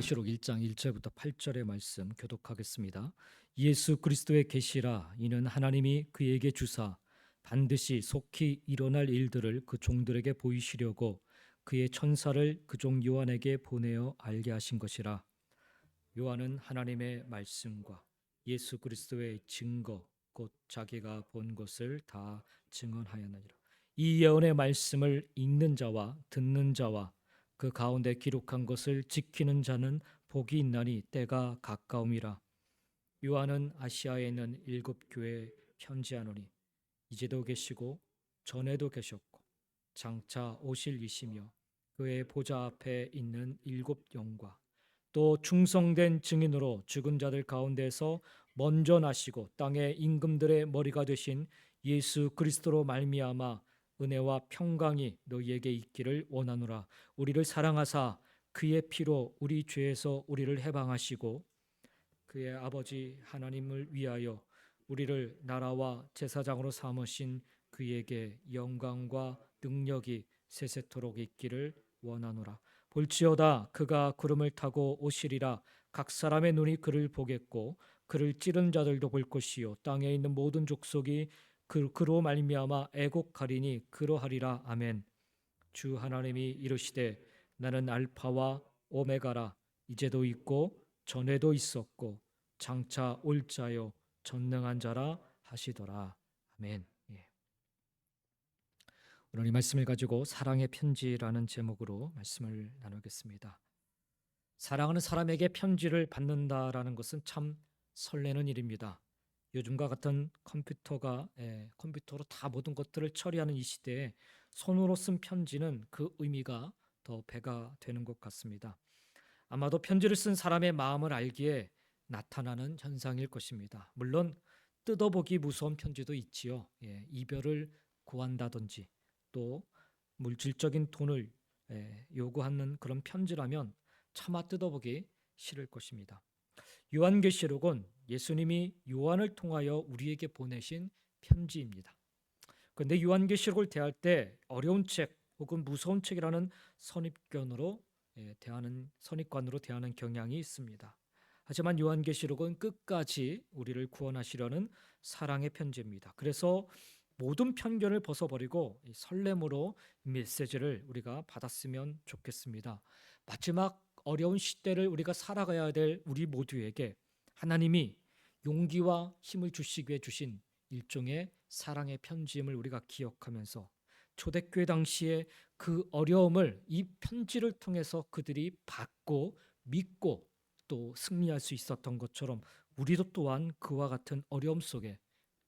요한계시록 1장 1절부터 8절의 말씀 교독하겠습니다. 예수 그리스도의 계시라. 이는 하나님이 그에게 주사 반드시 속히 일어날 일들을 그 종들에게 보이시려고 그의 천사를 그 종 요한에게 보내어 알게 하신 것이라. 요한은 하나님의 말씀과 예수 그리스도의 증거 곧 자기가 본 것을 다 증언하였느니라. 이 예언의 말씀을 읽는 자와 듣는 자와 그 가운데 기록한 것을 지키는 자는 복이 있나니 때가 가까움이라. 요한은 아시아에 있는 7교회에 편지하노니 이제도 계시고 전에도 계셨고 장차 오실 이시며 그의 보좌 앞에 있는 7영과 또 충성된 증인으로 죽은 자들 가운데서 먼저 나시고 땅의 임금들의 머리가 되신 예수 그리스도로 말미암아 은혜와 평강이 너희에게 있기를 원하노라. 우리를 사랑하사 그의 피로 우리 죄에서 우리를 해방하시고 그의 아버지 하나님을 위하여 우리를 나라와 제사장으로 삼으신 그에게 영광과 능력이 세세토록 있기를 원하노라. 볼지어다 그가 구름을 타고 오시리라. 각 사람의 눈이 그를 보겠고 그를 찌른 자들도 볼 것이요 땅에 있는 모든 족속이 그로 말미암아 애곡하리니 그러하리라. 아멘. 주 하나님이 이르시되 나는 알파와 오메가라. 이제도 있고 전에도 있었고 장차 올 자요 전능한 자라 하시더라. 아멘. 예. 오늘 이 말씀을 가지고 사랑의 편지라는 제목으로 말씀을 나누겠습니다. 사랑하는 사람에게 편지를 받는다라는 것은 참 설레는 일입니다. 요즘과 같은 컴퓨터로 다 모든 것들을 처리하는 이 시대에 손으로 쓴 편지는 그 의미가 더 배가 되는 것 같습니다. 아마도 편지를 쓴 사람의 마음을 알기에 나타나는 현상일 것입니다. 물론 뜯어보기 무서운 편지도 있지요. 이별을 구한다든지 또 물질적인 돈을 요구하는 그런 편지라면 차마 뜯어보기 싫을 것입니다. 요한계시록은 예수님이 요한을 통하여 우리에게 보내신 편지입니다. 그런데 요한계시록을 대할 때 어려운 책 혹은 무서운 책이라는 선입견으로 선입관으로 대하는 경향이 있습니다. 하지만 요한계시록은 끝까지 우리를 구원하시려는 사랑의 편지입니다. 그래서 모든 편견을 벗어버리고 설렘으로 메시지를 우리가 받았으면 좋겠습니다. 마지막 어려운 시대를 우리가 살아가야 될 우리 모두에게 하나님이 용기와 힘을 주시기 위해 주신 일종의 사랑의 편지임을 우리가 기억하면서 초대교회 당시에 그 어려움을 이 편지를 통해서 그들이 받고 믿고 또 승리할 수 있었던 것처럼 우리도 또한 그와 같은 어려움 속에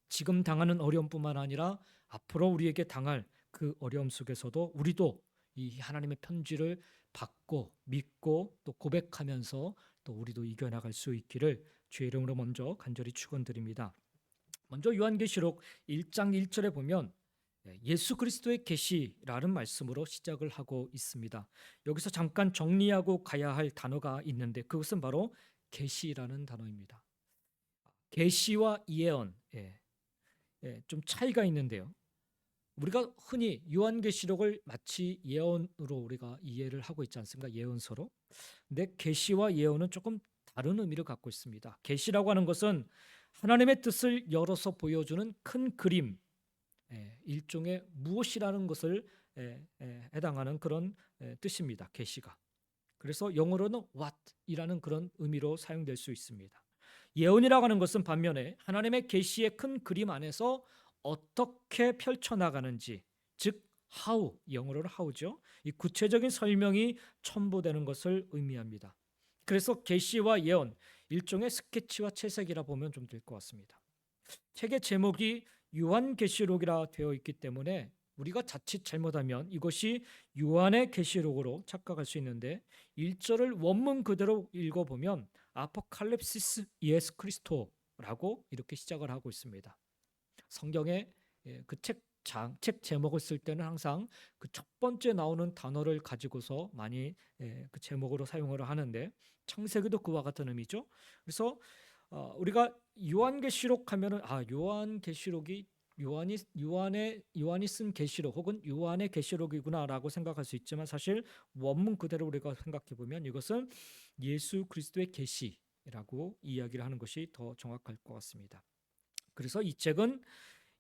지금 당하는 어려움뿐만 아니라 앞으로 우리에게 당할 그 어려움 속에서도 우리도 이 하나님의 편지를 받고 믿고 또 고백하면서 또 우리도 이겨나갈 수 있기를 주의 이름으로 먼저 간절히 축원드립니다. 먼저 요한계시록 1장 1절에 보면 예수 그리스도의 계시라는 말씀으로 시작을 하고 있습니다. 여기서 잠깐 정리하고 가야 할 단어가 있는데 그것은 바로 계시라는 단어입니다. 계시와 예언, 좀 차이가 있는데요. 우리가 흔히 요한계시록을 마치 예언으로 우리가 이해를 하고 있지 않습니까? 예언서로. 근데 계시와 예언은 조금 다른 의미를 갖고 있습니다. 계시라고 하는 것은 하나님의 뜻을 열어서 보여주는 큰 그림, 일종의 무엇이라는 것을 해당하는 그런 뜻입니다. 계시가. 그래서 영어로는 what이라는 그런 의미로 사용될 수 있습니다. 예언이라고 하는 것은 반면에 하나님의 계시의 큰 그림 안에서 어떻게 펼쳐나가는지, 즉 how, 영어로는 how죠. 이 구체적인 설명이 첨부되는 것을 의미합니다. 그래서 계시와 예언, 일종의 스케치와 채색이라 보면 좀 될 것 같습니다. 책의 제목이 요한계시록이라 되어 있기 때문에 우리가 자칫 잘못하면 이것이 요한의 계시록으로 착각할 수 있는데 1절을 원문 그대로 읽어보면 아포칼립시스 예수 그리스토라고 이렇게 시작을 하고 있습니다. 성경에 그 책 제목을 쓸 때는 항상 그 첫 번째 나오는 단어를 가지고서 많이 그 제목으로 사용을 하는데 창세기도 그와 같은 의미죠. 그래서 우리가 요한계시록 하면은 요한계시록이 요한이 쓴 계시록 혹은 요한의 계시록이구나라고 생각할 수 있지만 사실 원문 그대로 우리가 생각해 보면 이것은 예수 그리스도의 계시라고 이야기를 하는 것이 더 정확할 것 같습니다. 그래서 이 책은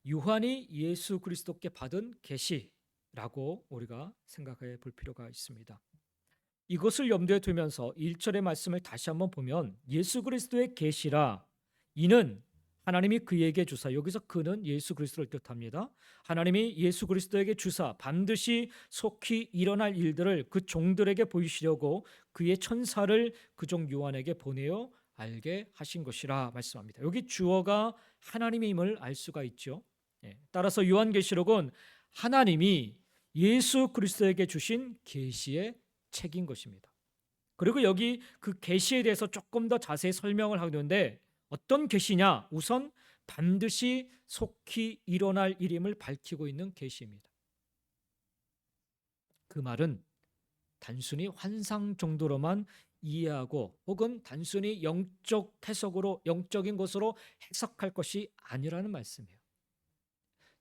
요한이 예수 그리스도께 받은 계시라고 우리가 생각해 볼 필요가 있습니다. 이것을 염두에 두면서 1절의 말씀을 다시 한번 보면 예수 그리스도의 계시라 이는 하나님이 그에게 주사, 여기서 그는 예수 그리스도를 뜻합니다. 하나님이 예수 그리스도에게 주사 반드시 속히 일어날 일들을 그 종들에게 보이시려고 그의 천사를 그 종 요한에게 보내어 알게 하신 것이라 말씀합니다. 여기 주어가 하나님임을 알 수가 있죠. 따라서 요한계시록은 하나님이 예수 그리스도에게 주신 계시의 책인 것입니다. 그리고 여기 그 계시에 대해서 조금 더 자세히 설명을 하는데 어떤 계시냐? 우선 반드시 속히 일어날 일임을 밝히고 있는 계시입니다. 그 말은 단순히 환상 정도로만 이해하고 혹은 단순히 영적 해석으로 영적인 것으로 해석할 것이 아니라는 말씀이에요.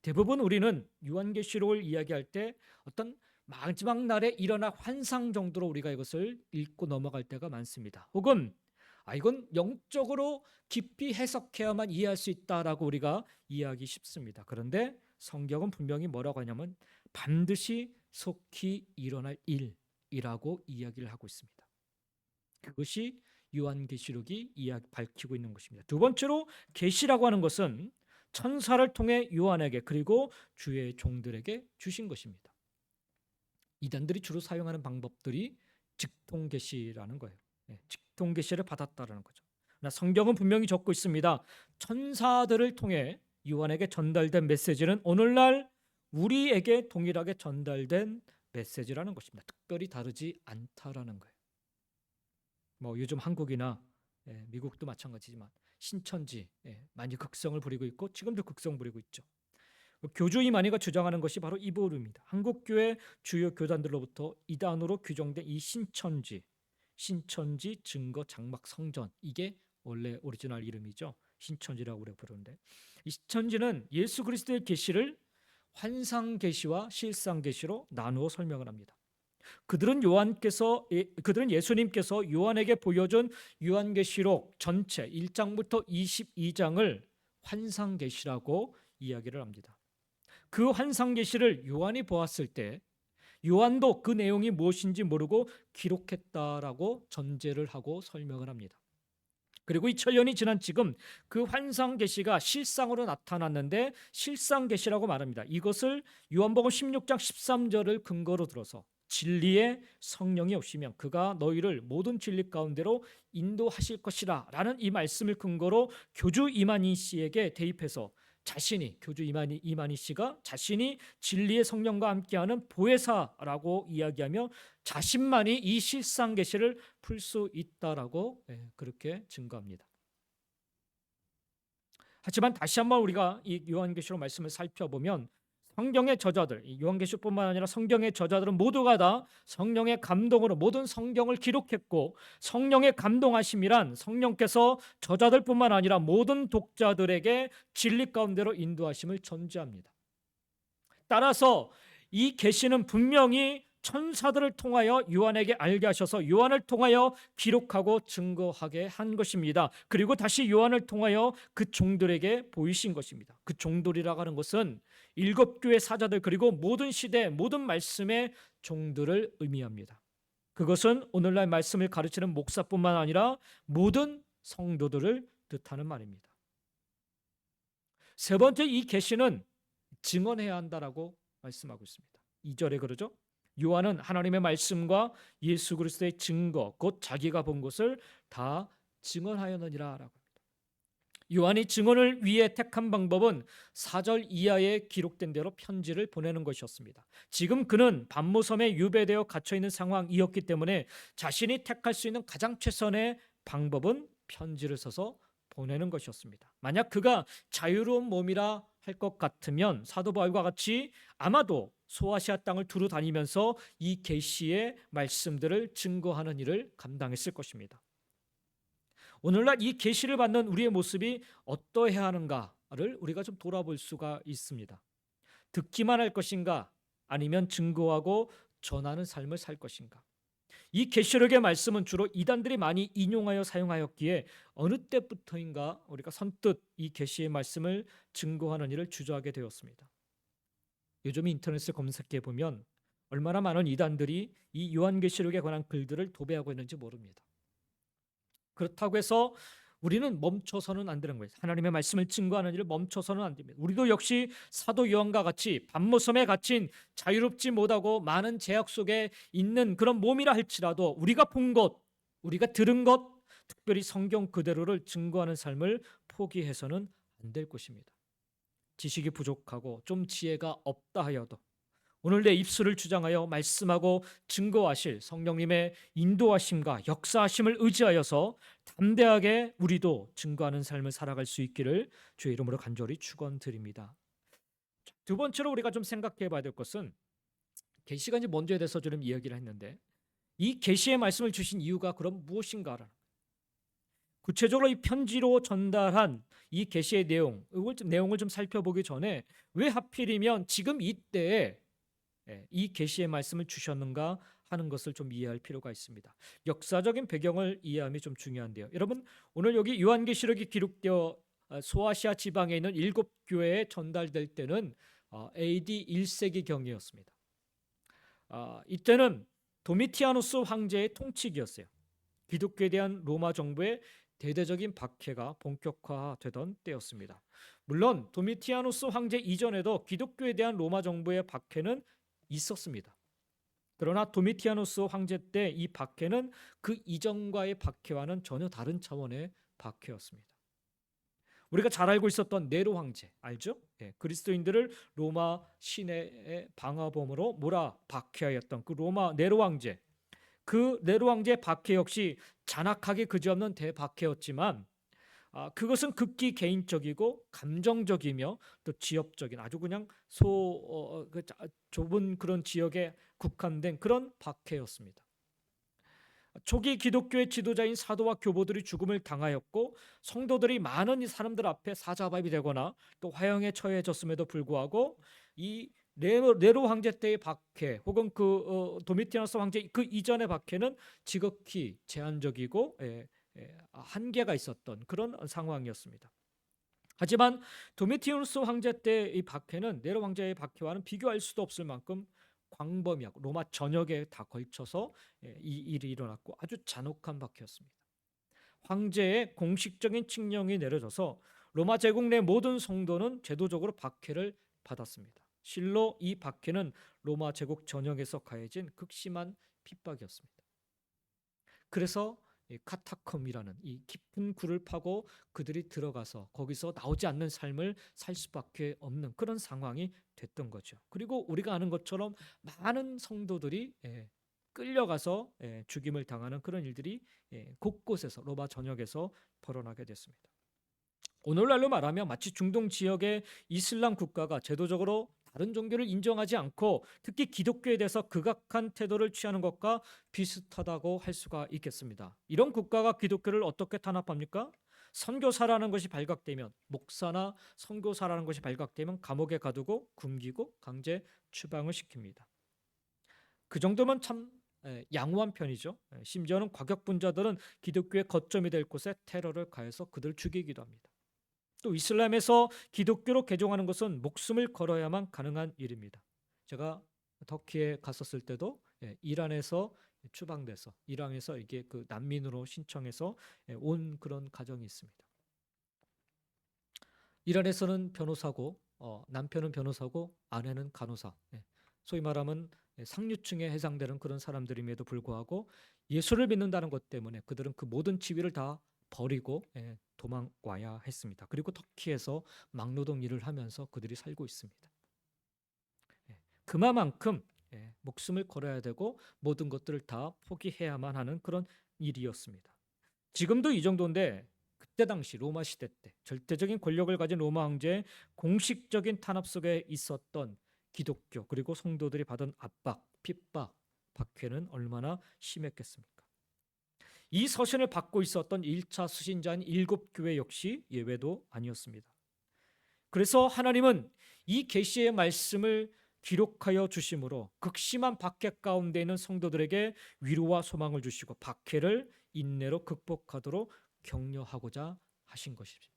대부분 우리는 요한계시록을 이야기할 때 어떤 마지막 날에 일어날 환상 정도로 우리가 이것을 읽고 넘어갈 때가 많습니다. 혹은 이건 영적으로 깊이 해석해야만 이해할 수 있다라고 우리가 이해하기 쉽습니다. 그런데 성경은 분명히 뭐라고 하냐면 반드시 속히 일어날 일이라고 이야기를 하고 있습니다. 그것이 요한계시록이 밝히고 있는 것입니다. 두 번째로 계시라고 하는 것은 천사를 통해 요한에게 그리고 주의 종들에게 주신 것입니다. 이단들이 주로 사용하는 방법들이 직통계시라는 거예요. 직통계시를 받았다라는 거죠. 그러나 성경은 분명히 적고 있습니다. 천사들을 통해 요한에게 전달된 메시지는 오늘날 우리에게 동일하게 전달된 메시지라는 것입니다. 특별히 다르지 않다라는 거예요. 요즘 한국이나 미국도 마찬가지지만 신천지 많이 극성을 부리고 있고 지금도 극성 부리고 있죠. 교주 이만희가 주장하는 것이 바로 이 부분입니다. 한국교회 주요 교단들로부터 이단으로 규정된 이 신천지 증거 장막 성전, 이게 원래 오리지널 이름이죠. 신천지라고 우리가 부르는데 이 신천지는 예수 그리스도의 계시를 환상 계시와 실상 계시로 나누어 설명을 합니다. 그들은 예수님께서 요한에게 보여준 요한계시록 전체 1장부터 22장을 환상계시라고 이야기를 합니다. 그 환상계시를 요한이 보았을 때 요한도 그 내용이 무엇인지 모르고 기록했다라고 전제를 하고 설명을 합니다. 그리고 2000년이 지난 지금 그 환상계시가 실상으로 나타났는데 실상계시라고 말합니다. 이것을 요한복음 16장 13절을 근거로 들어서 진리의 성령이 오시면 그가 너희를 모든 진리 가운데로 인도하실 것이라 라는 이 말씀을 근거로 교주 이만희 씨에게 대입해서 교주 이만희 씨가 자신이 진리의 성령과 함께하는 보혜사라고 이야기하며 자신만이 이 실상 계시를 풀 수 있다라고 그렇게 증거합니다. 하지만 다시 한번 우리가 이 요한계시록 말씀을 살펴보면 성경의 저자들, 요한계시록뿐만 아니라 성경의 저자들은 모두가 다 성령의 감동으로 모든 성경을 기록했고 성령의 감동하심이란 성령께서 저자들뿐만 아니라 모든 독자들에게 진리 가운데로 인도하심을 전제합니다. 따라서 이 계시는 분명히 천사들을 통하여 요한에게 알게 하셔서 요한을 통하여 기록하고 증거하게 한 것입니다. 그리고 다시 요한을 통하여 그 종들에게 보이신 것입니다. 그 종들이라고 하는 것은 7교회 사자들 그리고 모든 시대 모든 말씀의 종들을 의미합니다. 그것은 오늘날 말씀을 가르치는 목사뿐만 아니라 모든 성도들을 뜻하는 말입니다. 세 번째, 이 계시는 증언해야 한다라고 말씀하고 있습니다. 2절에 그러죠. 요한은 하나님의 말씀과 예수 그리스도의 증거 곧 자기가 본 것을 다 증언하였느니라 라고 합니다. 요한이 증언을 위해 택한 방법은 4절 이하에 기록된 대로 편지를 보내는 것이었습니다. 지금 그는 반모섬에 유배되어 갇혀있는 상황이었기 때문에 자신이 택할 수 있는 가장 최선의 방법은 편지를 써서 보내는 것이었습니다. 만약 그가 자유로운 몸이라 할 것 같으면 사도 바울과 같이 아마도 소아시아 땅을 두루 다니면서 이 계시의 말씀들을 증거하는 일을 감당했을 것입니다. 오늘날 이 계시를 받는 우리의 모습이 어떠해야 하는가를 우리가 좀 돌아볼 수가 있습니다. 듣기만 할 것인가 아니면 증거하고 전하는 삶을 살 것인가. 이 계시록의 말씀은 주로 이단들이 많이 인용하여 사용하였기에 어느 때부터인가 우리가 선뜻 이 계시의 말씀을 증거하는 일을 주저하게 되었습니다. 요즘 인터넷을 검색해 보면 얼마나 많은 이단들이 이 요한계시록에 관한 글들을 도배하고 있는지 모릅니다. 그렇다고 해서 우리는 멈춰서는 안 되는 거예요. 하나님의 말씀을 증거하는 일을 멈춰서는 안 됩니다. 우리도 역시 사도 요한과 같이 밤모섬에 갇힌 자유롭지 못하고 많은 제약 속에 있는 그런 몸이라 할지라도 우리가 본 것, 우리가 들은 것, 특별히 성경 그대로를 증거하는 삶을 포기해서는 안 될 것입니다. 지식이 부족하고 좀 지혜가 없다 하여도 오늘 내 입술을 주장하여 말씀하고 증거하실 성령님의 인도하심과 역사하심을 의지하여서 담대하게 우리도 증거하는 삶을 살아갈 수 있기를 주의 이름으로 간절히 축원드립니다. 두 번째로 우리가 좀 생각해 봐야 될 것은 계시가 이제 먼저에 대해서 좀 이야기를 했는데 이 계시의 말씀을 주신 이유가 그럼 무엇인가라는 구체적으로 이 편지로 전달한 이 계시의 내용을 좀 살펴보기 전에 왜 하필이면 지금 이때에 이 계시의 말씀을 주셨는가 하는 것을 좀 이해할 필요가 있습니다. 역사적인 배경을 이해함이 좀 중요한데요. 여러분 오늘 여기 요한계시록이 기록되어 소아시아 지방에 있는 7교회에 전달될 때는 AD 1세기 경이었습니다. 이때는 도미티아누스 황제의 통치기였어요. 기독교에 대한 로마 정부의 대대적인 박해가 본격화되던 때였습니다. 물론 도미티아누스 황제 이전에도 기독교에 대한 로마 정부의 박해는 있었습니다. 그러나 도미티아누스 황제 때 이 박해는 그 이전과의 박해와는 전혀 다른 차원의 박해였습니다. 우리가 잘 알고 있었던 네로 황제 알죠? 그리스도인들을 로마 시내의 방화범으로 몰아 박해하였던 그 로마 네로 황제, 그 네로 황제의 박해 역시 잔악하게 그지없는 대박해였지만 그것은 극히 개인적이고 감정적이며 또 지역적인 아주 그냥 좁은 그런 지역에 국한된 그런 박해였습니다. 초기 기독교의 지도자인 사도와 교보들이 죽음을 당하였고 성도들이 많은 이 사람들 앞에 사자밥이 되거나 또 화형에 처해졌음에도 불구하고 이 네로 황제 때의 박해 혹은 도미티아누스 황제 그 이전의 박해는 지극히 제한적이고 한계가 있었던 그런 상황이었습니다. 하지만 도미티우스 황제 때 이 박해는 네로 황제의 박해와는 비교할 수도 없을 만큼 광범위하고 로마 전역에 다 걸쳐서 이 일이 일어났고 아주 잔혹한 박해였습니다. 황제의 공식적인 칙령이 내려져서 로마 제국 내 모든 성도는 제도적으로 박해를 받았습니다. 실로 이 박해는 로마 제국 전역에서 가해진 극심한 핍박이었습니다. 그래서 카타콤이라는 이 깊은 굴을 파고 그들이 들어가서 거기서 나오지 않는 삶을 살 수밖에 없는 그런 상황이 됐던 거죠. 그리고 우리가 아는 것처럼 많은 성도들이 끌려가서 죽임을 당하는 그런 일들이 곳곳에서 로마 전역에서 벌어나게 됐습니다. 오늘날로 말하면 마치 중동 지역의 이슬람 국가가 제도적으로 다른 종교를 인정하지 않고 특히 기독교에 대해서 극악한 태도를 취하는 것과 비슷하다고 할 수가 있겠습니다. 이런 국가가 기독교를 어떻게 탄압합니까? 선교사라는 것이 발각되면 목사나 선교사라는 것이 발각되면 감옥에 가두고 굶기고 강제 추방을 시킵니다. 그 정도면 참 양호한 편이죠. 심지어는 과격분자들은 기독교의 거점이 될 곳에 테러를 가해서 그들을 죽이기도 합니다. 또 이슬람에서 기독교로 개종하는 것은 목숨을 걸어야만 가능한 일입니다. 제가 터키에 갔었을 때도 이란에서 추방돼서 이란에서 이게 그 난민으로 신청해서 온 그런 가정이 있습니다. 이란에서는 변호사고 남편은 변호사고 아내는 간호사, 소위 말하면 상류층에 해당되는 그런 사람들임에도 불구하고 예수를 믿는다는 것 때문에 그들은 그 모든 지위를 다 버리고 도망와야 했습니다. 그리고 터키에서 막노동 일을 하면서 그들이 살고 있습니다. 그만큼 목숨을 걸어야 되고 모든 것들을 다 포기해야만 하는 그런 일이었습니다. 지금도 이 정도인데 그때 당시 로마 시대 때 절대적인 권력을 가진 로마 황제의 공식적인 탄압 속에 있었던 기독교 그리고 성도들이 받은 압박, 핍박, 박해는 얼마나 심했겠습니까? 이 서신을 받고 있었던 1차 수신자인 7교회 역시 예외도 아니었습니다. 그래서 하나님은 이 계시의 말씀을 기록하여 주심으로 극심한 박해 가운데 있는 성도들에게 위로와 소망을 주시고 박해를 인내로 극복하도록 격려하고자 하신 것입니다.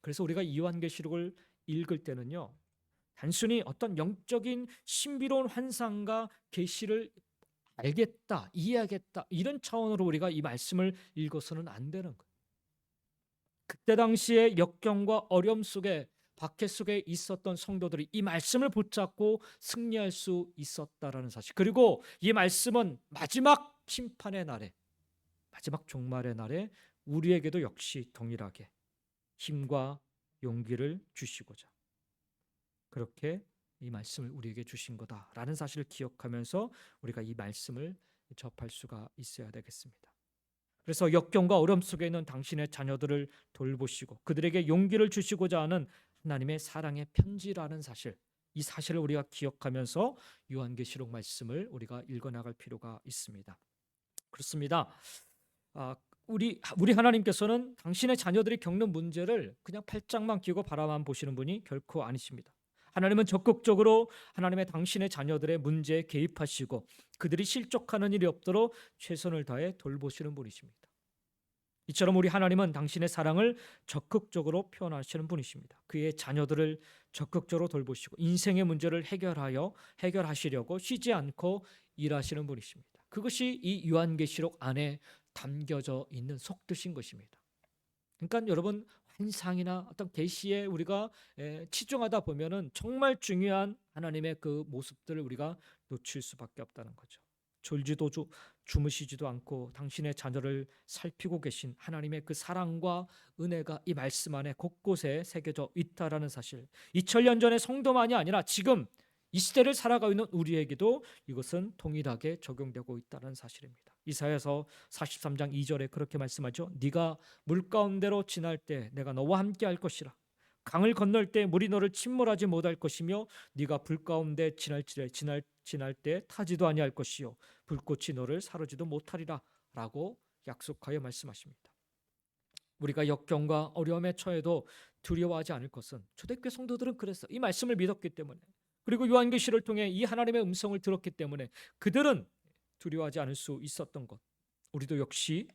그래서 우리가 요한계시록을 읽을 때는요, 단순히 어떤 영적인 신비로운 환상과 계시를 알겠다, 이해하겠다 이런 차원으로 우리가 이 말씀을 읽어서는 안 되는 거예요. 그때 당시에 역경과 어려움 속에 박해 속에 있었던 성도들이 이 말씀을 붙잡고 승리할 수 있었다라는 사실. 그리고 이 말씀은 마지막 심판의 날에, 마지막 종말의 날에 우리에게도 역시 동일하게 힘과 용기를 주시고자 그렇게 이 말씀을 우리에게 주신 거다라는 사실을 기억하면서 우리가 이 말씀을 접할 수가 있어야 되겠습니다. 그래서 역경과 어려움 속에 있는 당신의 자녀들을 돌보시고 그들에게 용기를 주시고자 하는 하나님의 사랑의 편지라는 사실, 이 사실을 우리가 기억하면서 요한계시록 말씀을 우리가 읽어나갈 필요가 있습니다. 그렇습니다. 우리 하나님께서는 당신의 자녀들이 겪는 문제를 그냥 팔짱만 끼고 바라만 보시는 분이 결코 아니십니다. 하나님은 적극적으로 하나님의 당신의 자녀들의 문제에 개입하시고 그들이 실족하는 일이 없도록 최선을 다해 돌보시는 분이십니다. 이처럼 우리 하나님은 당신의 사랑을 적극적으로 표현하시는 분이십니다. 그의 자녀들을 적극적으로 돌보시고 인생의 문제를 해결하시려고 쉬지 않고 일하시는 분이십니다. 그것이 이 요한계시록 안에 담겨져 있는 속뜻인 것입니다. 그러니까 여러분, 환상이나 어떤 계시에 우리가 치중하다 보면은 정말 중요한 하나님의 그 모습들을 우리가 놓칠 수밖에 없다는 거죠. 졸지도 주무시지도 않고 당신의 자녀를 살피고 계신 하나님의 그 사랑과 은혜가 이 말씀 안에 곳곳에 새겨져 있다라는 사실. 2000년 전의 성도만이 아니라 지금 이 시대를 살아가고 있는 우리에게도 이것은 동일하게 적용되고 있다는 사실입니다. 이사야서 43장 2절에 그렇게 말씀하죠. 네가 물 가운데로 지날 때 내가 너와 함께 할 것이라. 강을 건널 때 물이 너를 침몰하지 못할 것이며 네가 불 가운데 지날 때 타지도 아니할 것이요 불꽃이 너를 사르지도 못하리라 라고 약속하여 말씀하십니다. 우리가 역경과 어려움에 처해도 두려워하지 않을 것은 초대교회 성도들은 그랬어. 이 말씀을 믿었기 때문에, 그리고 요한계시를 통해 이 하나님의 음성을 들었기 때문에 그들은 두려워하지 않을 수 있었던 것. 우리도 역시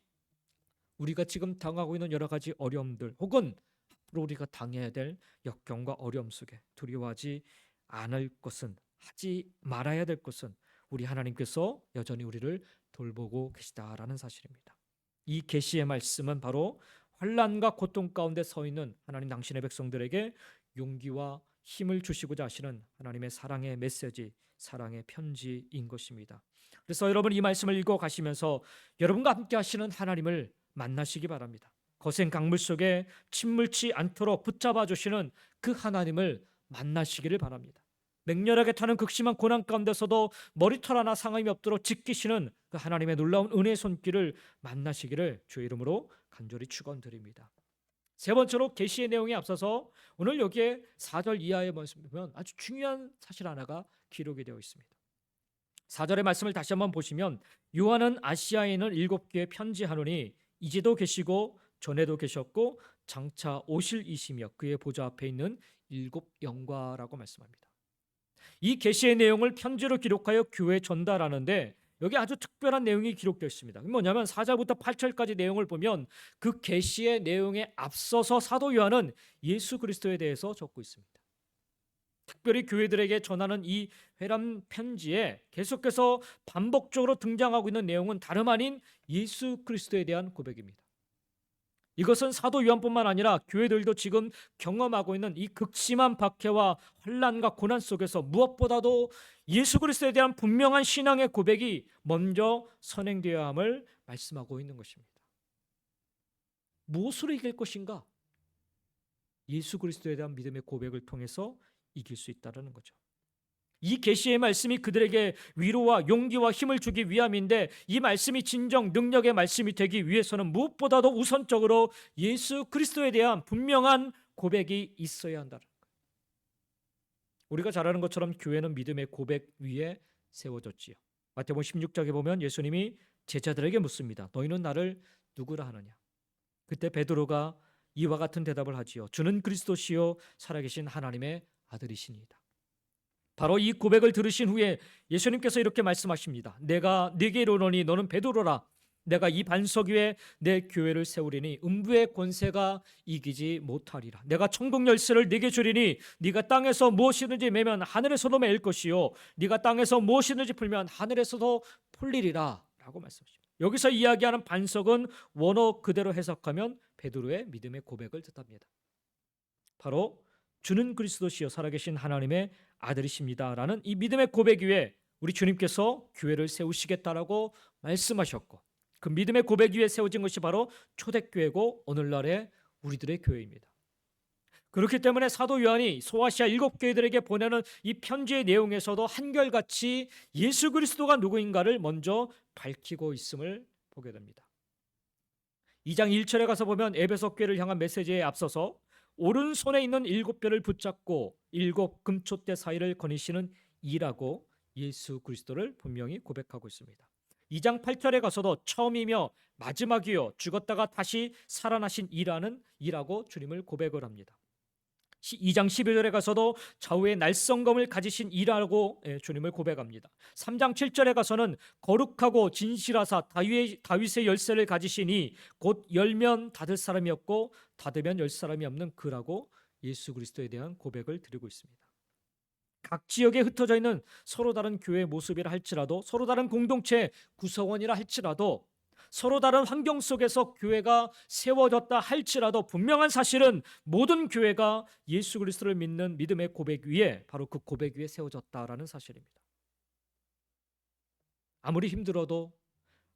우리가 지금 당하고 있는 여러 가지 어려움들 혹은 앞으로 우리가 당해야 될 역경과 어려움 속에 두려워하지 않을 것은, 하지 말아야 될 것은 우리 하나님께서 여전히 우리를 돌보고 계시다라는 사실입니다. 이 계시의 말씀은 바로 환난과 고통 가운데 서 있는 하나님 당신의 백성들에게 용기와 힘을 주시고자 하시는 하나님의 사랑의 메시지, 사랑의 편지인 것입니다. 그래서 여러분, 이 말씀을 읽어 가시면서 여러분과 함께 하시는 하나님을 만나시기 바랍니다. 거센 강물 속에 침몰치 않도록 붙잡아 주시는 그 하나님을 만나시기를 바랍니다. 맹렬하게 타는 극심한 고난 가운데서도 머리털 하나 상함이 없도록 지키시는 그 하나님의 놀라운 은혜의 손길을 만나시기를 주의 이름으로 간절히 축원드립니다. 세 번째로 계시의 내용에 앞서서 오늘 여기에 4절 이하에 보면 아주 중요한 사실 하나가 기록이 되어 있습니다. 4절의 말씀을 다시 한번 보시면 요한은 아시아에 있는 7교회에 편지하노니 이제도 계시고 전에도 계셨고 장차 오실 이시며 그의 보좌 앞에 있는 7 영과라고 말씀합니다. 이 계시의 내용을 편지로 기록하여 교회에 전달하는데 여기 아주 특별한 내용이 기록되어 있습니다. 뭐냐면 4절부터 8절까지 내용을 보면 그 계시의 내용에 앞서서 사도 요한은 예수 그리스도에 대해서 적고 있습니다. 특별히 교회들에게 전하는 이 회람 편지에 계속해서 반복적으로 등장하고 있는 내용은 다름 아닌 예수 그리스도에 대한 고백입니다. 이것은 사도 요한뿐만 아니라 교회들도 지금 경험하고 있는 이 극심한 박해와 환난과 고난 속에서 무엇보다도 예수 그리스도에 대한 분명한 신앙의 고백이 먼저 선행되어야 함을 말씀하고 있는 것입니다. 무엇으로 이길 것인가? 예수 그리스도에 대한 믿음의 고백을 통해서 이길 수 있다는 거죠. 이 계시의 말씀이 그들에게 위로와 용기와 힘을 주기 위함인데 이 말씀이 진정 능력의 말씀이 되기 위해서는 무엇보다도 우선적으로 예수 그리스도에 대한 분명한 고백이 있어야 한다는 거예요. 우리가 잘 아는 것처럼 교회는 믿음의 고백 위에 세워졌지요. 마태복음 16장에 보면 예수님이 제자들에게 묻습니다. 너희는 나를 누구라 하느냐? 그때 베드로가 이와 같은 대답을 하지요. 주는 그리스도시요 살아계신 하나님의 아들이시니이다. 바로 이 고백을 들으신 후에 예수님께서 이렇게 말씀하십니다. 내가 네게 이르노니 너는 베드로라. 내가 이 반석 위에 내 교회를 세우리니 음부의 권세가 이기지 못하리라. 내가 천국 열쇠를 네게 주리니 네가 땅에서 무엇이든지 매면 하늘에서도 매일 것이요 네가 땅에서 무엇이든지 풀면 하늘에서도 풀리리라 라고 말씀하십니다. 여기서 이야기하는 반석은 원어 그대로 해석하면 베드로의 믿음의 고백을 뜻합니다. 바로 주는 그리스도시요 살아계신 하나님의 아들이십니다라는 이 믿음의 고백 위에 우리 주님께서 교회를 세우시겠다라고 말씀하셨고, 그 믿음의 고백 위에 세워진 것이 바로 초대교회고 오늘날의 우리들의 교회입니다. 그렇기 때문에 사도 요한이 소아시아 7교회들에게 보내는 이 편지의 내용에서도 한결같이 예수 그리스도가 누구인가를 먼저 밝히고 있음을 보게 됩니다. 2장 1절에 가서 보면 에베소 교회를 향한 메시지에 앞서서 오른손에 있는 7뼈를 붙잡고 7 금촛대 사이를 거니시는 이라고 예수 그리스도를 분명히 고백하고 있습니다. 2장 8절에 가서도 처음이며 마지막이요 죽었다가 다시 살아나신 이라고 주님을 고백을 합니다. 2장 11절에 가서도 좌우의 날성검을 가지신 이라고 주님을 고백합니다. 3장 7절에 가서는 거룩하고 진실하사 다윗의 열쇠를 가지시니 곧 열면 닫을 사람이 없고 닫으면 열 사람이 없는 그라고 예수 그리스도에 대한 고백을 드리고 있습니다. 각 지역에 흩어져 있는 서로 다른 교회 모습이라 할지라도, 서로 다른 공동체 구성원이라 할지라도, 서로 다른 환경 속에서 교회가 세워졌다 할지라도 분명한 사실은 모든 교회가 예수 그리스도를 믿는 믿음의 고백 위에, 바로 그 고백 위에 세워졌다라는 사실입니다. 아무리 힘들어도,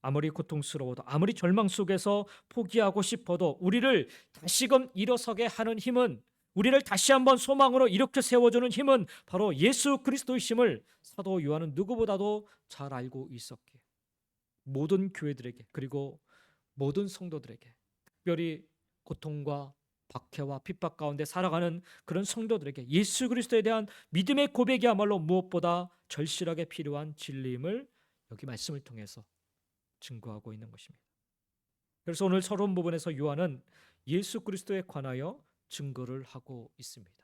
아무리 고통스러워도, 아무리 절망 속에서 포기하고 싶어도 우리를 다시금 일어서게 하는 힘은, 우리를 다시 한번 소망으로 이렇게 세워주는 힘은 바로 예수 그리스도이심을 사도 요한은 누구보다도 잘 알고 있었기에 모든 교회들에게, 그리고 모든 성도들에게, 특별히 고통과 박해와 핍박 가운데 살아가는 그런 성도들에게 예수 그리스도에 대한 믿음의 고백이야말로 무엇보다 절실하게 필요한 진리임을 여기 말씀을 통해서 증거하고 있는 것입니다. 그래서 오늘 서론 부분에서 요한은 예수 그리스도에 관하여 증거를 하고 있습니다.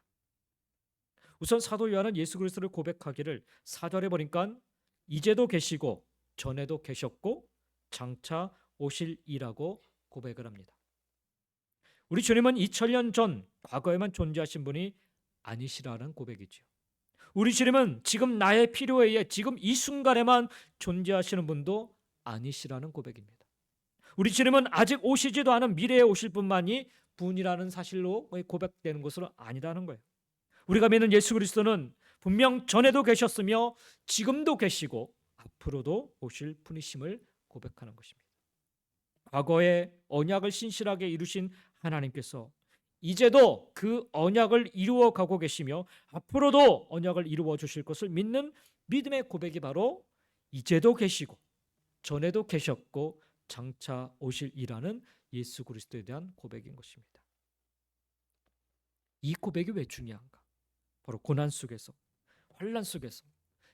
우선 사도 요한은 예수 그리스도를 고백하기를 4절에 보니까 이제도 계시고 전에도 계셨고 장차 오실 이라고 고백을 합니다. 우리 주님은 2000년 전 과거에만 존재하신 분이 아니시라는 고백이죠. 우리 주님은 지금 나의 필요에 의해 지금 이 순간에만 존재하시는 분도 아니시라는 고백입니다. 우리 주님은 아직 오시지도 않은 미래에 오실 분이라는 사실로 고백되는 것은 아니라는 거예요. 우리가 믿는 예수 그리스도는 분명 전에도 계셨으며 지금도 계시고 앞으로도 오실 분이심을 고백하는 것입니다. 과거에 언약을 신실하게 이루신 하나님께서 이제도 그 언약을 이루어 가고 계시며 앞으로도 언약을 이루어 주실 것을 믿는 믿음의 고백이 바로 이제도 계시고 전에도 계셨고 장차 오실 이라는 예수 그리스도에 대한 고백인 것입니다. 이 고백이 왜 중요한가? 바로 고난 속에서, 환난 속에서,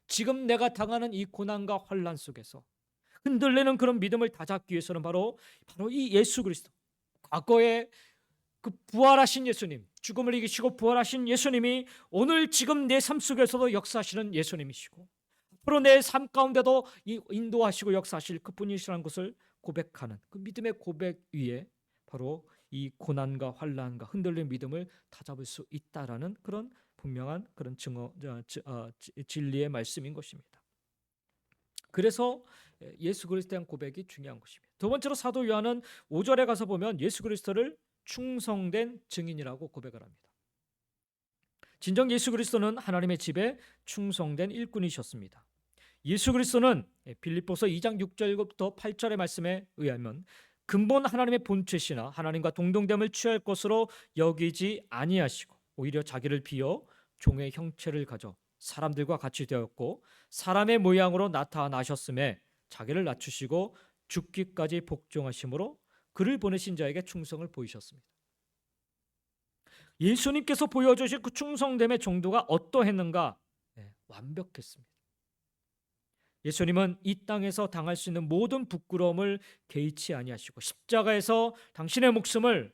지금 내가 당하는 이 고난과 환난 속에서 흔들리는 그런 믿음을 다잡기 위해서는 바로 이 예수 그리스도, 과거에 그 부활하신 예수님, 죽음을 이기시고 부활하신 예수님이 오늘 지금 내 삶 속에서도 역사하시는 예수님이시고 앞으로 내 삶 가운데도 인도하시고 역사하실 그분이시라는 것을 고백하는 그 믿음의 고백 위에 바로 이 고난과 환난과 흔들린 믿음을 다잡을 수 있다라는 그런 분명한 그런 진리의 말씀인 것입니다. 그래서 예수 그리스도에 대한 고백이 중요한 것입니다. 두 번째로 사도 요한은 5절에 가서 보면 예수 그리스도를 충성된 증인이라고 고백을 합니다. 진정 예수 그리스도는 하나님의 집에 충성된 일꾼이셨습니다. 예수 그리스도는 빌립보서 2장 6절부터 8절의 말씀에 의하면 근본 하나님의 본체시나 하나님과 동등됨을 취할 것으로 여기지 아니하시고 오히려 자기를 비어 종의 형체를 가져 사람들과 같이 되었고 사람의 모양으로 나타나셨음에 자기를 낮추시고 죽기까지 복종하심으로 그를 보내신 자에게 충성을 보이셨습니다. 예수님께서 보여주신 그 충성됨의 정도가 어떠했는가? 완벽했습니다. 예수님은 이 땅에서 당할 수 있는 모든 부끄러움을 개의치 아니하시고 십자가에서 당신의 목숨을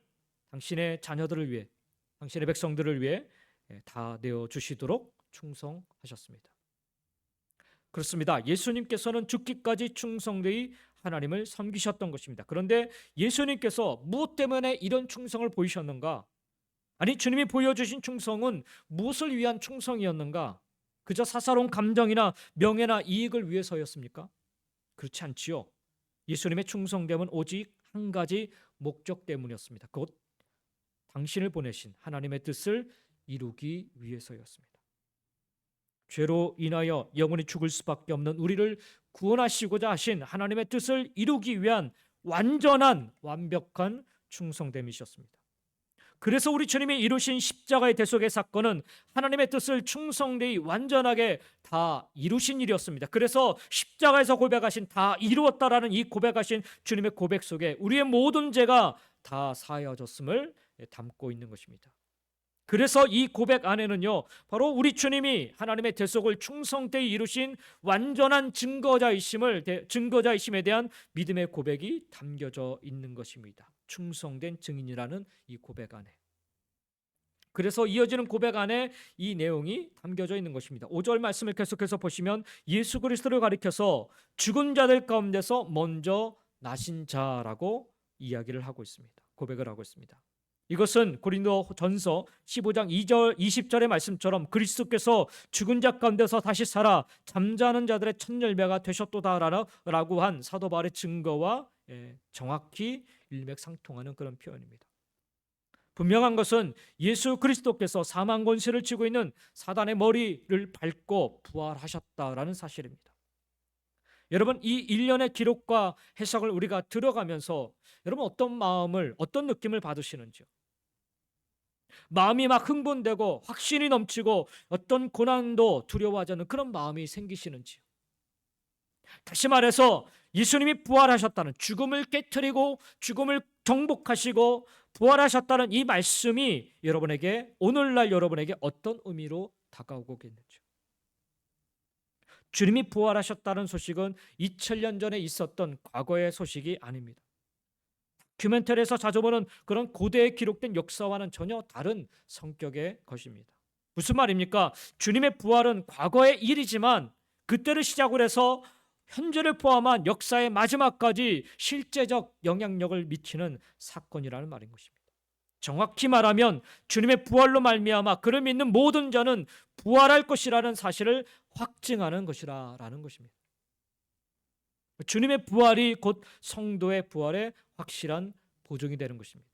당신의 자녀들을 위해, 당신의 백성들을 위해 다 내어 주시도록 충성하셨습니다. 그렇습니다. 예수님께서는 죽기까지 충성되이 하나님을 섬기셨던 것입니다. 그런데 예수님께서 무엇 때문에 이런 충성을 보이셨는가? 아니, 주님이 보여주신 충성은 무엇을 위한 충성이었는가? 그저 사사로운 감정이나 명예나 이익을 위해서였습니까? 그렇지 않지요. 예수님의 충성됨은 오직 한 가지 목적 때문이었습니다. 곧 당신을 보내신 하나님의 뜻을 이루기 위해서였습니다. 죄로 인하여 영원히 죽을 수밖에 없는 우리를 구원하시고자 하신 하나님의 뜻을 이루기 위한 완전한 완벽한 충성됨이셨습니다. 그래서 우리 주님이 이루신 십자가의 대속의 사건은 하나님의 뜻을 충성되이 완전하게 다 이루신 일이었습니다. 그래서 십자가에서 고백하신 다 이루었다라는 이 고백하신 주님의 고백 속에 우리의 모든 죄가 다 사하여졌음을 담고 있는 것입니다. 그래서 이 고백 안에는요, 바로 우리 주님이 하나님의 대속을 충성되이 이루신 완전한 증거자이심에 대한 믿음의 고백이 담겨져 있는 것입니다. 충성된 증인이라는 이 고백 안에. 그래서 이어지는 고백 안에 이 내용이 담겨져 있는 것입니다. 5절 말씀을 계속해서 보시면 예수 그리스도를 가리켜서 죽은 자들 가운데서 먼저 나신 자라고 이야기를 하고 있습니다. 고백을 하고 있습니다. 이것은 고린도전서 15장 2절 20절의 말씀처럼 그리스도께서 죽은 자 가운데서 다시 살아 잠자는 자들의 첫 열매가 되셨도다라고 한 사도 바울의 증거와 정확히 일맥상통하는 그런 표현입니다. 분명한 것은 예수 그리스도께서 사망 권세를 쥐고 있는 사단의 머리를 밟고 부활하셨다라는 사실입니다. 여러분, 이 일련의 기록과 해석을 우리가 들어가면서 여러분 어떤 마음을, 어떤 느낌을 받으시는지요? 마음이 막 흥분되고 확신이 넘치고 어떤 고난도 두려워하지 않는 그런 마음이 생기시는지요? 다시 말해서 예수님이 부활하셨다는, 죽음을 깨트리고 죽음을 정복하시고 부활하셨다는 이 말씀이 여러분에게, 오늘날 여러분에게 어떤 의미로 다가오고 있는지요? 주님이 부활하셨다는 소식은 2000년 전에 있었던 과거의 소식이 아닙니다. 다큐멘터리에서 자주 보는 그런 고대에 기록된 역사와는 전혀 다른 성격의 것입니다. 무슨 말입니까? 주님의 부활은 과거의 일이지만 그때를 시작으로 해서 현재를 포함한 역사의 마지막까지 실제적 영향력을 미치는 사건이라는 말인 것입니다. 정확히 말하면 주님의 부활로 말미암아 그를 믿는 모든 자는 부활할 것이라는 사실을 확증하는 것이라는 것입니다. 주님의 부활이 곧 성도의 부활의 확실한 보증이 되는 것입니다.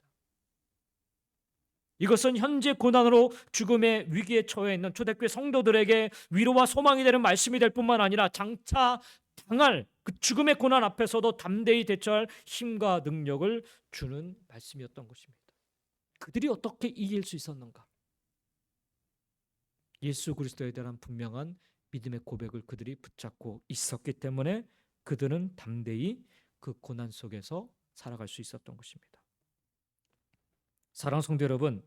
이것은 현재 고난으로 죽음의 위기에 처해 있는 초대교회 성도들에게 위로와 소망이 되는 말씀이 될 뿐만 아니라 장차 당할 그 죽음의 고난 앞에서도 담대히 대처할 힘과 능력을 주는 말씀이었던 것입니다. 그들이 어떻게 이길 수 있었는가? 예수 그리스도에 대한 분명한 믿음의 고백을 그들이 붙잡고 있었기 때문에 그들은 담대히 그 고난 속에서 살아갈 수 있었던 것입니다. 사랑하는 성도 여러분,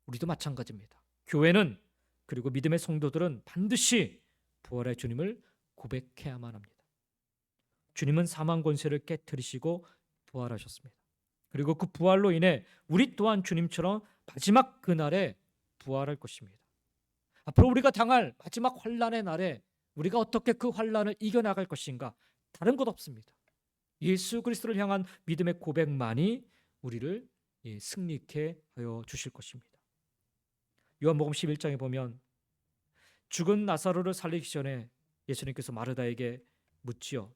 우리도 마찬가지입니다. 교회는, 그리고 믿음의 성도들은 반드시 부활의 주님을 고백해야만 합니다. 주님은 사망 권세를 깨트리시고 부활하셨습니다. 그리고 그 부활로 인해 우리 또한 주님처럼 마지막 그날에 부활할 것입니다. 앞으로 우리가 당할 마지막 환난의 날에 우리가 어떻게 그 환난을 이겨나갈 것인가? 다른 것 없습니다. 예수 그리스도를 향한 믿음의 고백만이 우리를 승리케 하여 주실 것입니다. 요한복음 11장에 보면 죽은 나사로를 살리기 전에 예수님께서 마르다에게 묻지요.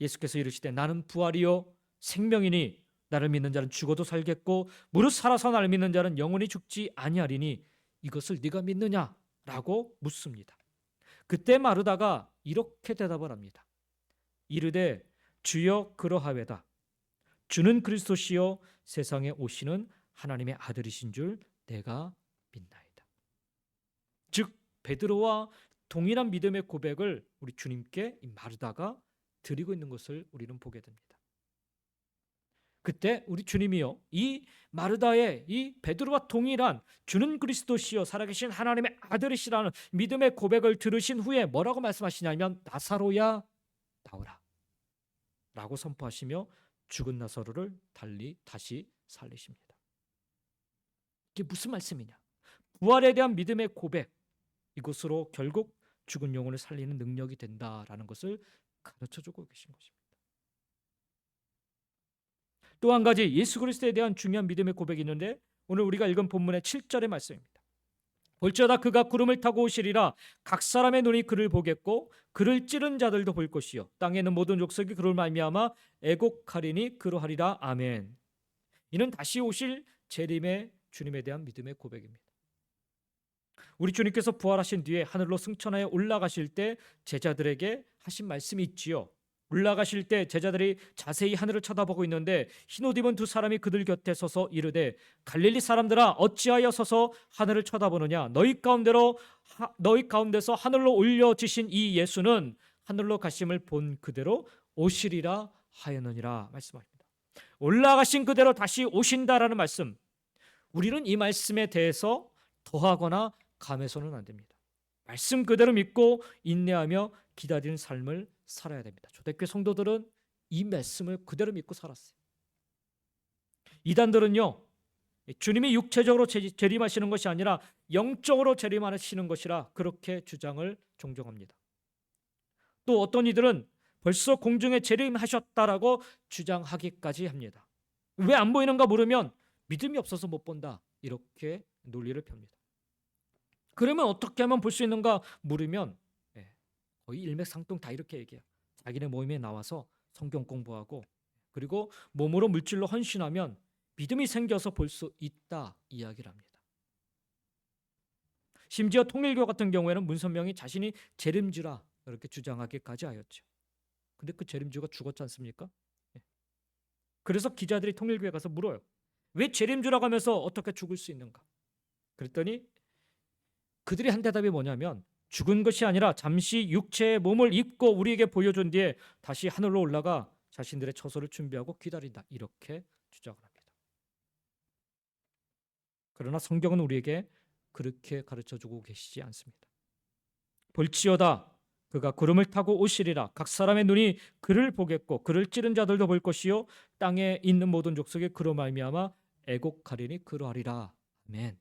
예수께서 이르시되 나는 부활이요 생명이니 나를 믿는 자는 죽어도 살겠고 무릇 살아서 나를 믿는 자는 영원히 죽지 아니하리니 이것을 네가 믿느냐라고 묻습니다. 그때 마르다가 이렇게 대답을 합니다. 이르되 주여 그러하외다. 주는 그리스도시요 세상에 오시는 하나님의 아들이신 줄 내가 믿나이다. 즉 베드로와 동일한 믿음의 고백을 우리 주님께 이 마르다가 드리고 있는 것을 우리는 보게 됩니다. 그때 우리 주님이요, 이 마르다의 이 베드로와 동일한 주는 그리스도시요 살아계신 하나님의 아들이시라는 믿음의 고백을 들으신 후에 뭐라고 말씀하시냐면 나사로야 나오라 라고 선포하시며 죽은 나사로를 다시 살리십니다. 이게 무슨 말씀이냐? 부활에 대한 믿음의 고백, 이것으로 결국 죽은 영혼을 살리는 능력이 된다라는 것을 가르쳐주고 계신 것입니다. 또 한 가지 예수 그리스도에 대한 중요한 믿음의 고백이 있는데 오늘 우리가 읽은 본문의 7절의 말씀입니다. 볼지어다 그가 구름을 타고 오시리라. 각 사람의 눈이 그를 보겠고 그를 찌른 자들도 볼 것이요 땅에 있는 모든 족속이 그를 말미암아 애곡하리니 그러하리라. 아멘. 이는 다시 오실 재림의 주님에 대한 믿음의 고백입니다. 우리 주님께서 부활하신 뒤에 하늘로 승천하여 올라가실 때 제자들에게 하신 말씀이 있지요. 올라가실 때 제자들이 자세히 하늘을 쳐다보고 있는데 흰옷 입은 두 사람이 그들 곁에 서서 이르되 갈릴리 사람들아 어찌하여 서서 하늘을 쳐다보느냐. 너희 가운데서 하늘로 올려지신 이 예수는 하늘로 가심을 본 그대로 오시리라 하였느니라 말씀합니다. 올라가신 그대로 다시 오신다라는 말씀, 우리는 이 말씀에 대해서 더하거나 감해서는 안 됩니다. 말씀 그대로 믿고 인내하며 기다리는 삶을 살아야 됩니다. 초대교회 성도들은 이 말씀을 그대로 믿고 살았어요. 이단들은요, 주님이 육체적으로 재림하시는 것이 아니라 영적으로 재림하시는 것이라 그렇게 주장을 종종 합니다. 또 어떤 이들은 벌써 공중에 재림하셨다라고 주장하기까지 합니다. 왜 안 보이는가 물으면 믿음이 없어서 못 본다, 이렇게 논리를 펴니다. 그러면 어떻게 하면 볼 수 있는가 물으면 거의 일맥상통 다 이렇게 얘기해요. 자기네 모임에 나와서 성경 공부하고 그리고 몸으로 물질로 헌신하면 믿음이 생겨서 볼 수 있다 이야기를 합니다. 심지어 통일교 같은 경우에는 문선명이 자신이 재림주라 이렇게 주장하기까지 하였죠. 근데 그 재림주가 죽었지 않습니까? 그래서 기자들이 통일교에 가서 물어요. 왜 재림주라고 하면서 어떻게 죽을 수 있는가? 그랬더니 그들이 한 대답이 뭐냐면 죽은 것이 아니라 잠시 육체의 몸을 입고 우리에게 보여준 뒤에 다시 하늘로 올라가 자신들의 처소를 준비하고 기다린다, 이렇게 주장을 합니다. 그러나 성경은 우리에게 그렇게 가르쳐주고 계시지 않습니다. 볼지어다 그가 구름을 타고 오시리라. 각 사람의 눈이 그를 보겠고 그를 찌른 자들도 볼 것이요 땅에 있는 모든 족속이 그로 말미암아 애곡하리니 그러하리라. 아멘.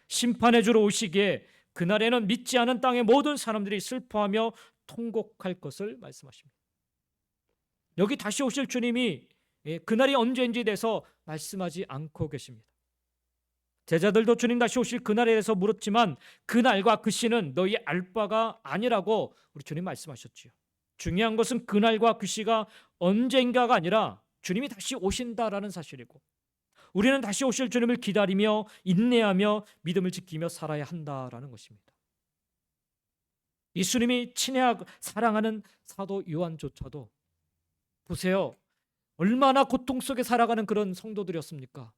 심판의 주로 오시기에 그날에는 믿지 않은 땅의 모든 사람들이 슬퍼하며 통곡할 것을 말씀하십니다. 여기 다시 오실 주님이 그날이 언제인지 대해서 말씀하지 않고 계십니다. 제자들도 주님 다시 오실 그날에 대해서 물었지만 그날과 그 시는 너희 알 바가 아니라고 우리 주님 말씀하셨지요. 중요한 것은 그날과 그 시가 언젠가가 아니라 주님이 다시 오신다라는 사실이고 우리는 다시 오실 주님을 기다리며 인내하며 믿음을 지키며 살아야 한다라는 것입니다. 예수님이 친애하고 사랑하는 사도 요한조차도 보세요. 얼마나 고통 속에 살아가는 그런 성도들이었습니까?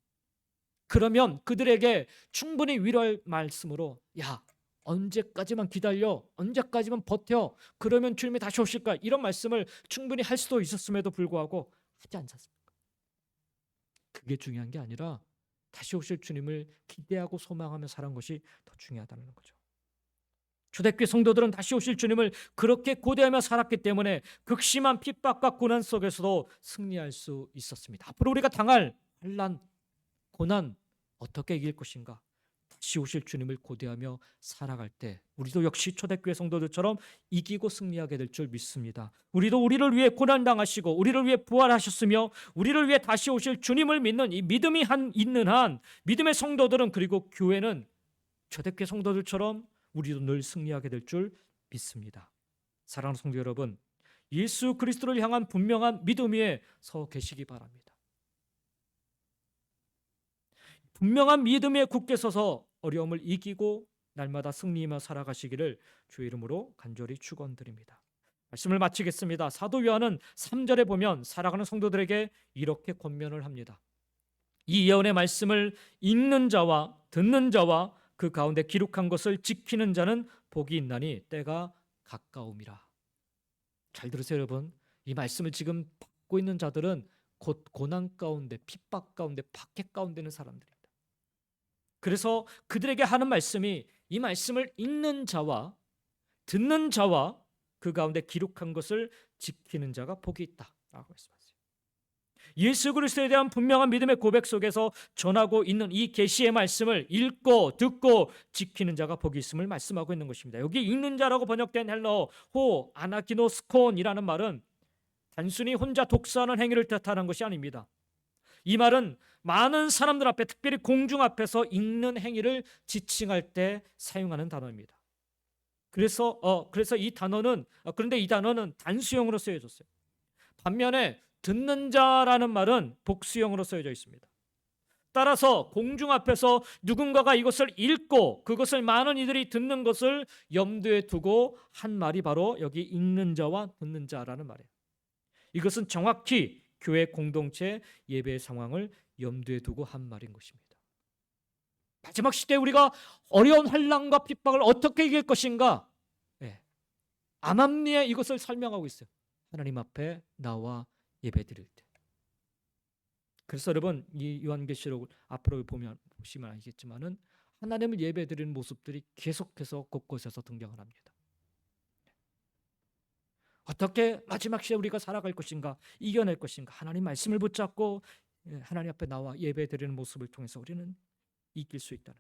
그러면 그들에게 충분히 위로할 말씀으로 야, 언제까지만 기다려, 언제까지만 버텨, 그러면 주님이 다시 오실까, 이런 말씀을 충분히 할 수도 있었음에도 불구하고 하지 않았습니까? 그게 중요한 게 아니라 다시 오실 주님을 기대하고 소망하며 살아간 것이 더 중요하다는 거죠. 초대교회 성도들은 다시 오실 주님을 그렇게 고대하며 살았기 때문에 극심한 핍박과 고난 속에서도 승리할 수 있었습니다. 앞으로 우리가 당할 환난, 고난 어떻게 이길 것인가? 다시 오실 주님을 고대하며 살아갈 때 우리도 역시 초대교회 성도들처럼 이기고 승리하게 될 줄 믿습니다. 우리도 우리를 위해 고난당하시고 우리를 위해 부활하셨으며 우리를 위해 다시 오실 주님을 믿는 이 믿음이 있는 한 믿음의 성도들은, 그리고 교회는 초대교회 성도들처럼 우리도 늘 승리하게 될 줄 믿습니다. 사랑하는 성도 여러분, 예수 그리스도를 향한 분명한 믿음 위에 서 계시기 바랍니다. 분명한 믿음 위에 굳게 서서 어려움을 이기고 날마다 승리하며 살아가시기를 주의 이름으로 간절히 축원드립니다. 말씀을 마치겠습니다. 사도 요한은 3절에 보면 사랑하는 성도들에게 이렇게 권면을 합니다. 이 예언의 말씀을 읽는 자와 듣는 자와 그 가운데 기록한 것을 지키는 자는 복이 있나니 때가 가까움이라. 잘 들으세요 여러분. 이 말씀을 지금 받고 있는 자들은 곧 고난 가운데, 핍박 가운데, 박해 가운데 있는 사람들입니다. 그래서 그들에게 하는 말씀이 이 말씀을 읽는 자와 듣는 자와 그 가운데 기록한 것을 지키는 자가 복이 있다라고 말씀하세요. 예수 그리스도에 대한 분명한 믿음의 고백 속에서 전하고 있는 이 계시의 말씀을 읽고 듣고 지키는 자가 복이 있음을 말씀하고 있는 것입니다. 여기 읽는 자라고 번역된 헬러 호 아나키노스콘이라는 말은 단순히 혼자 독서하는 행위를 뜻하는 것이 아닙니다. 이 말은 많은 사람들 앞에, 특별히 공중 앞에서 읽는 행위를 지칭할 때 사용하는 단어입니다. 그래서 이 단어는 그런데 이 단어는 단수형으로 쓰여졌어요. 반면에 듣는 자라는 말은 복수형으로 쓰여져 있습니다. 따라서 공중 앞에서 누군가가 이것을 읽고 그것을 많은 이들이 듣는 것을 염두에 두고 한 말이 바로 여기 읽는 자와 듣는 자라는 말이에요. 이것은 정확히 교회 공동체 예배의 상황을 염두에 두고 한 말인 것입니다. 마지막 시대에 우리가 어려운 환난과 핍박을 어떻게 이길 것인가? 암암리에 이것을 설명하고 있어요. 하나님 앞에 나와 예배드릴 때. 그래서 여러분 이 요한계시록을 앞으로 보시면 알겠지만은 하나님을 예배드리는 모습들이 계속해서 곳곳에서 등장을 합니다. 어떻게 마지막 시대에 우리가 살아갈 것인가, 이겨낼 것인가, 하나님 말씀을 붙잡고 하나님 앞에 나와 예배드리는 모습을 통해서 우리는 이길 수 있다는.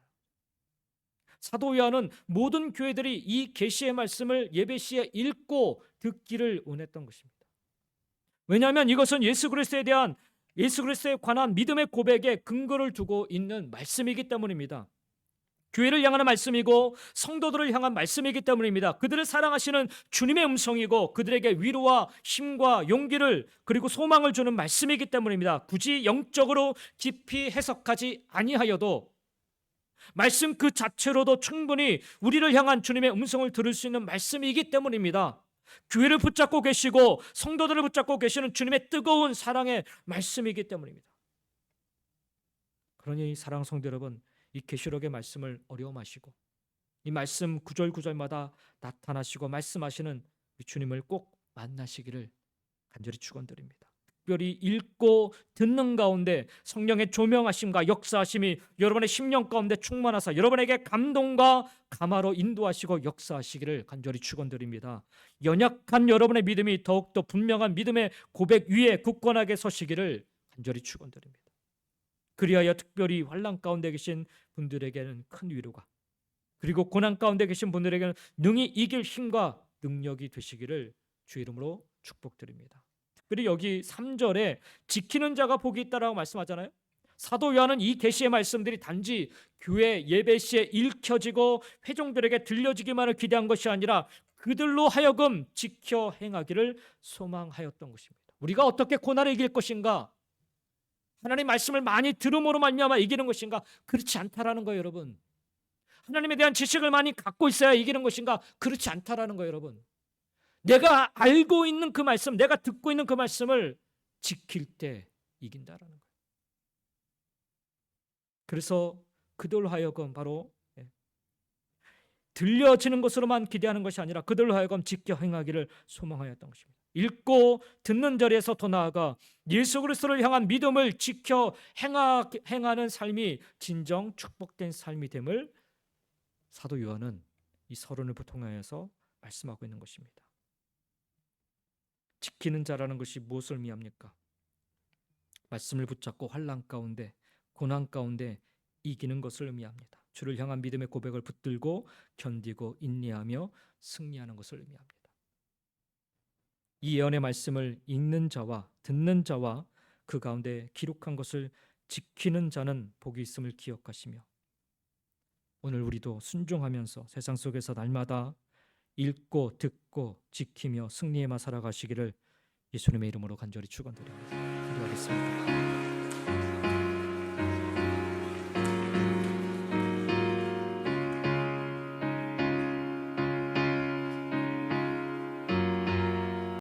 사도 요한은 모든 교회들이 이 계시의 말씀을 예배 시에 읽고 듣기를 원했던 것입니다. 왜냐하면 이것은 예수 그리스도에 관한 믿음의 고백에 근거를 두고 있는 말씀이기 때문입니다. 교회를 향하는 말씀이고 성도들을 향한 말씀이기 때문입니다. 그들을 사랑하시는 주님의 음성이고 그들에게 위로와 힘과 용기를 그리고 소망을 주는 말씀이기 때문입니다. 굳이 영적으로 깊이 해석하지 아니하여도 말씀 그 자체로도 충분히 우리를 향한 주님의 음성을 들을 수 있는 말씀이기 때문입니다. 교회를 붙잡고 계시고 성도들을 붙잡고 계시는 주님의 뜨거운 사랑의 말씀이기 때문입니다. 그러니 사랑하는 성도 여러분, 이 계시록의 말씀을 어려워하시고 이 말씀 구절구절마다 나타나시고 말씀하시는 주님을 꼭 만나시기를 간절히 축원드립니다. 특별히 읽고 듣는 가운데 성령의 조명하심과 역사하심이 여러분의 심령 가운데 충만하사 여러분에게 감동과 감화로 인도하시고 역사하시기를 간절히 축원드립니다. 연약한 여러분의 믿음이 더욱더 분명한 믿음의 고백 위에 굳건하게 서시기를 간절히 축원드립니다. 그리하여 특별히 환난 가운데 계신 분들에게는 큰 위로가, 그리고 고난 가운데 계신 분들에게는 능히 이길 힘과 능력이 되시기를 주 이름으로 축복드립니다. 특별히 여기 3절에 지키는 자가 복이 있다라고 말씀하잖아요. 사도 요한은 이 계시의 말씀들이 단지 교회 예배 시에 읽혀지고 회종들에게 들려지기만을 기대한 것이 아니라 그들로 하여금 지켜 행하기를 소망하였던 것입니다. 우리가 어떻게 고난을 이길 것인가? 하나님 말씀을 많이 들음으로 말미암아 이기는 것인가? 그렇지 않다라는 거예요, 여러분. 하나님에 대한 지식을 많이 갖고 있어야 이기는 것인가? 그렇지 않다라는 거예요, 여러분. 내가 알고 있는 그 말씀, 내가 듣고 있는 그 말씀을 지킬 때 이긴다라는 거예요. 그래서 그들로 하여금 바로 들려지는 것으로만 기대하는 것이 아니라 그들로 하여금 지켜 행하기를 소망하였던 것입니다. 읽고 듣는 자리에서 더 나아가 예수 그리스도를 향한 믿음을 지켜 행하는 삶이 진정 축복된 삶이 됨을 사도 요한은 이 서론을 통하여서 말씀하고 있는 것입니다. 지키는 자라는 것이 무엇을 의미합니까? 말씀을 붙잡고 환난 가운데 고난 가운데 이기는 것을 의미합니다. 주를 향한 믿음의 고백을 붙들고 견디고 인내하며 승리하는 것을 의미합니다. 이 예언의 말씀을 읽는 자와 듣는 자와 그 가운데 기록한 것을 지키는 자는 복이 있음을 기억하시며 오늘 우리도 순종하면서 세상 속에서 날마다 읽고 듣고 지키며 승리에만 살아가시기를 예수님의 이름으로 간절히 축원드립니다. 기도하겠습니다.